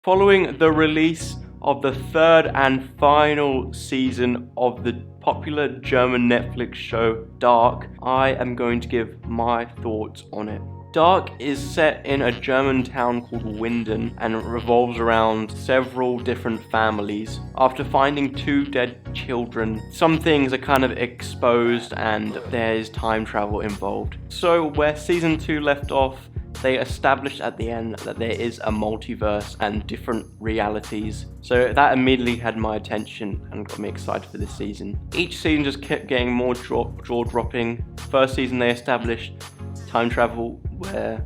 Following the release of the third and final season of the popular German Netflix show Dark, I am going to give my thoughts on it. Dark is set in a German town called Winden and revolves around several different families. After finding 2 dead children, some things are kind of exposed and there's time travel involved. So where season 2 left off, they established at the end that there is a multiverse and different realities. So that immediately had my attention and got me excited for this season. Each season just kept getting more jaw-dropping. First season they established time travel where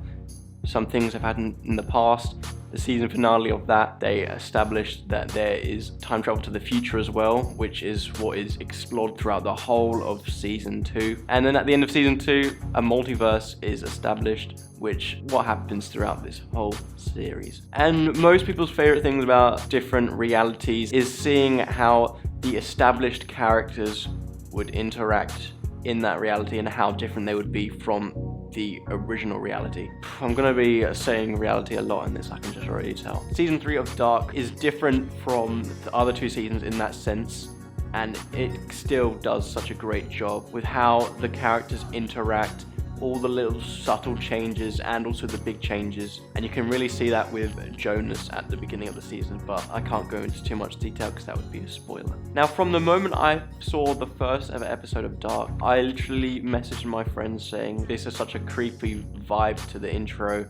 some things have happened in the past. The season finale of that, they established that there is time travel to the future as well, which is what is explored throughout the whole of season 2. And then at the end of season 2, a multiverse is established, which what happens throughout this whole series. And most people's favorite things about different realities is seeing how the established characters would interact in that reality and how different they would be from the original reality. I'm gonna be saying reality a lot in this, I can just already tell. Season 3 of Dark is different from the other 2 seasons in that sense, and it still does such a great job with how the characters interact, all the little subtle changes and also the big changes. And you can really see that with Jonas at the beginning of the season, but I can't go into too much detail because that would be a spoiler. Now, from the moment I saw the first ever episode of Dark, I literally messaged my friends saying this is such a creepy vibe to the intro,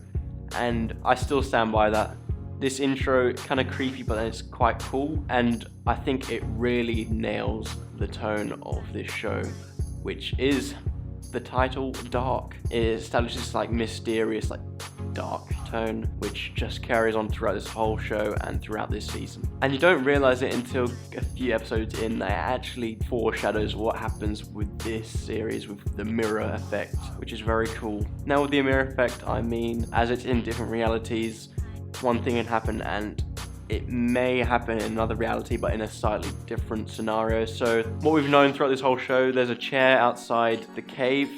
and I still stand by that. This intro kind of creepy, but then it's quite cool, and I think it really nails the tone of this show, which is the title Dark. It establishes this like mysterious, like dark tone, which just carries on throughout this whole show and throughout this season. And you don't realize it until a few episodes in that it actually foreshadows what happens with this series with the mirror effect, which is very cool. Now with the mirror effect, I mean, as it's in different realities, one thing can happen and it may happen in another reality, but in a slightly different scenario. So what we've known throughout this whole show, there's a chair outside the cave,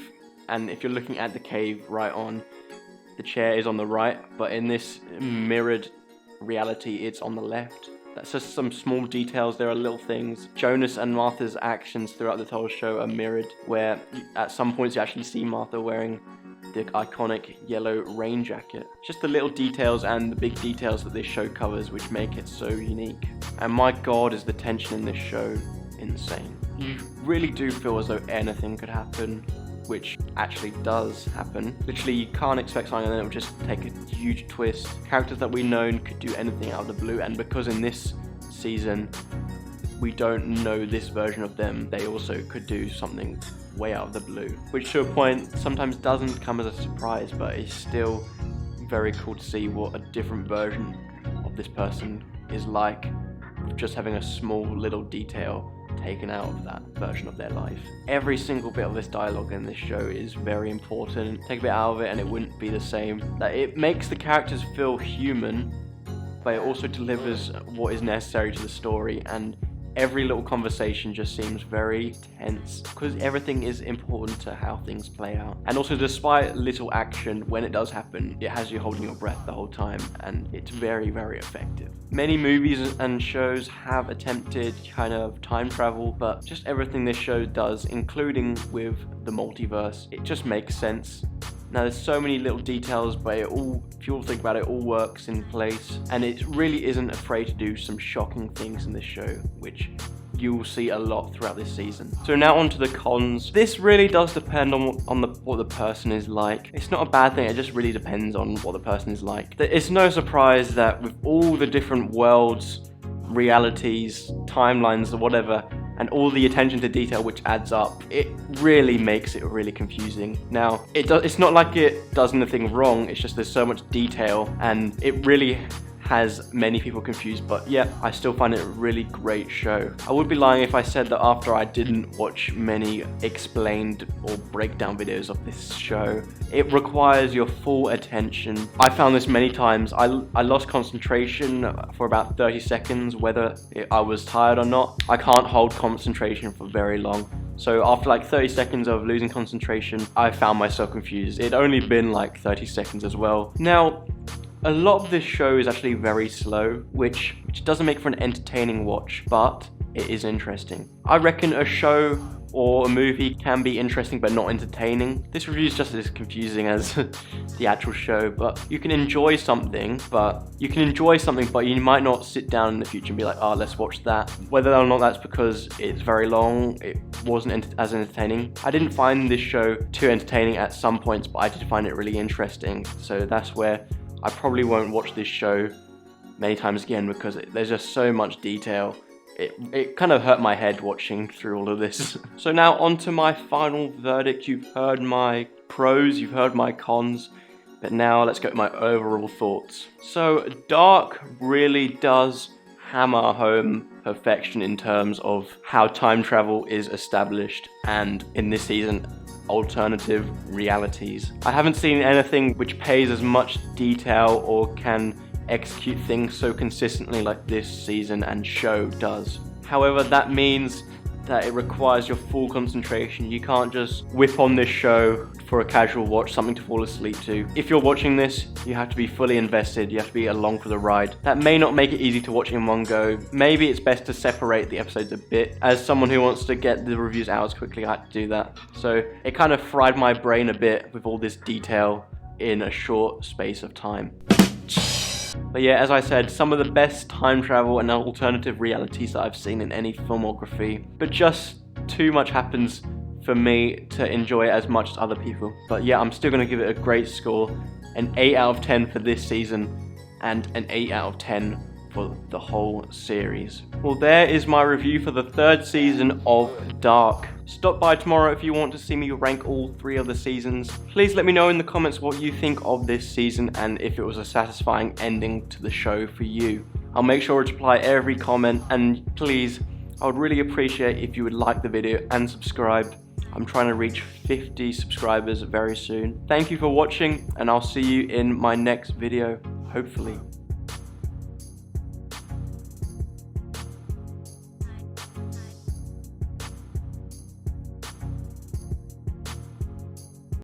and if you're looking at the cave right on, the chair is on the right, but in this mirrored reality, it's on the left. That's just some small details. There are little things. Jonas and Martha's actions throughout the whole show are mirrored, where at some points you actually see Martha wearing the iconic yellow rain jacket. Just the little details and the big details that this show covers which make it so unique. And my god, is the tension in this show insane. You really do feel as though anything could happen, which actually does happen. Literally, you can't expect something and then it will just take a huge twist. Characters that we've known could do anything out of the blue, and because in this season we don't know this version of them, they also could do something way out of the blue, which to a point sometimes doesn't come as a surprise, but it's still very cool to see what a different version of this person is like, just having a small little detail taken out of that version of their life. Every single bit of this dialogue in this show is very important. Take a bit out of it and it wouldn't be the same. That it makes the characters feel human, but it also delivers what is necessary to the story, and every little conversation just seems very tense because everything is important to how things play out. And also, despite little action, when it does happen, it has you holding your breath the whole time, and it's very, very effective. Many movies and shows have attempted kind of time travel, but just everything this show does, including with the multiverse, it just makes sense. Now, there's so many little details, but it all, if you all think about it, all works in place, and it really isn't afraid to do some shocking things in this show, which you will see a lot throughout this season. So now on to the cons. This really does depend on what the person is like. It's not a bad thing, it just really depends on what the person is like. It's no surprise that with all the different worlds, realities, timelines, or whatever, and all the attention to detail which adds up, it really makes it really confusing. Now, it's not like it does anything wrong, it's just there's so much detail and it really has many people confused, but yeah, I still find it a really great show. I would be lying if I said that after I didn't watch many explained or breakdown videos of this show. It requires your full attention. I found this many times. I lost concentration for about 30 seconds, whether I was tired or not. I can't hold concentration for very long. So after like 30 seconds of losing concentration, I found myself confused. It'd only been like 30 seconds as well. Now, A lot of this show is actually very slow, which doesn't make for an entertaining watch, but it is interesting. I reckon a show or a movie can be interesting but not entertaining. This review is just as confusing as the actual show, but you can enjoy something, but you might not sit down in the future and be like, oh, let's watch that. Whether or not that's because it's very long, it wasn't as entertaining. I didn't find this show too entertaining at some points, but I did find it really interesting. So that's where I probably won't watch this show many times again, because there's just so much detail. It kind of hurt my head watching through all of this. So now on to my final verdict. You've heard my pros, you've heard my cons, but now let's go to my overall thoughts. So Dark really does hammer home perfection in terms of how time travel is established, and in this season, alternative realities. I haven't seen anything which pays as much detail or can execute things so consistently like this season and show does. However, that means that it requires your full concentration. You can't just whip on this show for a casual watch, something to fall asleep to. If you're watching this, you have to be fully invested, you have to be along for the ride. That may not make it easy to watch in one go. Maybe it's best to separate the episodes a bit. As someone who wants to get the reviews out as quickly, I had to do that. So it kind of fried my brain a bit with all this detail in a short space of time. But yeah, as I said, some of the best time travel and alternative realities that I've seen in any filmography, but just too much happens for me to enjoy it as much as other people. But yeah, I'm still going to give it a great score, an 8 out of 10 for this season, and an 8 out of 10 for the whole series. Well, there is my review for the 3rd season of Dark. Stop by tomorrow if you want to see me rank all 3 of the seasons. Please let me know in the comments what you think of this season and if it was a satisfying ending to the show for you. I'll make sure to reply every comment, and please, I would really appreciate if you would like the video and subscribe. I'm trying to reach 50 subscribers very soon. Thank you for watching, and I'll see you in my next video, hopefully.